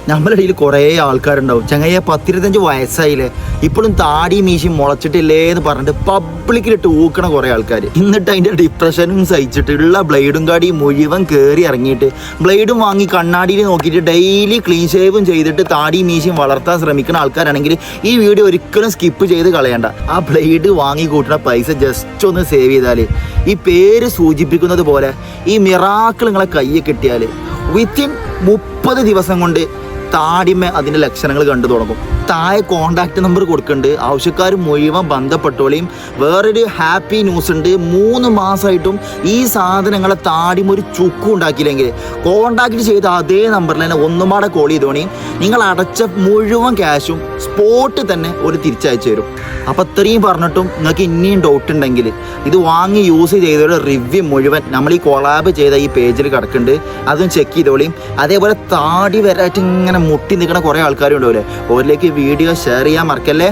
നമ്മുടെ ഇടയിൽ കുറേ ആൾക്കാരുണ്ടാവും, ചങ്ങയ്യ 10-25 വയസ്സായില്ലേ, ഇപ്പോഴും താടി മീശി മുളച്ചിട്ടില്ലേ എന്ന് പറഞ്ഞിട്ട് പബ്ലിക്കിലിട്ട് ഊക്കണ കുറേ ആൾക്കാർ. എന്നിട്ട് അതിൻ്റെ ഡിപ്രഷനും സഹിച്ചിട്ടുള്ള ബ്ലേഡും കാടി മുഴുവൻ കയറി ഇറങ്ങിയിട്ട് ബ്ലേഡും വാങ്ങി കണ്ണാടിയിൽ നോക്കിയിട്ട് ഡെയിലി ക്ലീൻ ഷേവും ചെയ്തിട്ട് താടി മീശയും വളർത്താൻ ശ്രമിക്കുന്ന ആൾക്കാരാണെങ്കിൽ ഈ വീഡിയോ ഒരിക്കലും സ്കിപ്പ് ചെയ്ത് കളയണ്ട. ആ ബ്ലേഡ് വാങ്ങി കൂട്ടുന്ന പൈസ ജസ്റ്റ് ഒന്ന് സേവ് ചെയ്താൽ, ഈ പേര് സൂചിപ്പിക്കുന്നത് പോലെ ഈ മിറാക്കിൾ നിങ്ങളെ കയ്യിൽ കിട്ടിയാൽ വിത്തിൻ 30 ദിവസം കൊണ്ട് താടിമേ അതിൻ്റെ ലക്ഷണങ്ങൾ കണ്ടു തുടങ്ങും. താഴെ കോണ്ടാക്ട് നമ്പർ കൊടുക്കുന്നുണ്ട്, ആവശ്യക്കാർ മുഴുവൻ ബന്ധപ്പെട്ടോളെയും. വേറൊരു ഹാപ്പി ന്യൂസ് ഉണ്ട്, 3 മാസമായിട്ടും ഈ സാധനങ്ങളെ താടിമ ഒരു ചുക്കും ഉണ്ടാക്കിയില്ലെങ്കിൽ കോണ്ടാക്ട് ചെയ്ത അതേ നമ്പറിൽ തന്നെ ഒന്നുമാടെ കോൾ ചെയ്തോണിയും നിങ്ങൾ അടച്ച മുഴുവൻ ക്യാഷും സ്പോട്ടിൽ തന്നെ ഒരു തിരിച്ചയച്ചു തരും. അപ്പോൾ ഇത്രയും പറഞ്ഞിട്ടും നിങ്ങൾക്ക് ഇനിയും ഡൗട്ട് ഉണ്ടെങ്കിൽ ഇത് വാങ്ങി യൂസ് ചെയ്തവരുടെ റിവ്യൂ മുഴുവൻ നമ്മൾ ഈ കൊളാബ് ചെയ്ത ഈ പേജിൽ കിടക്കുന്നുണ്ട്, അതും ചെക്ക് ചെയ്തോളിയും. അതേപോലെ താടി വരായിട്ട് ഇങ്ങനെ മുട്ടി നിൽക്കുന്ന കുറേ ആൾക്കാരുണ്ടാവില്ലേ, ഓരിലേക്ക് വീഡിയോ ഷെയർ ചെയ്യാൻ മറക്കല്ലേ.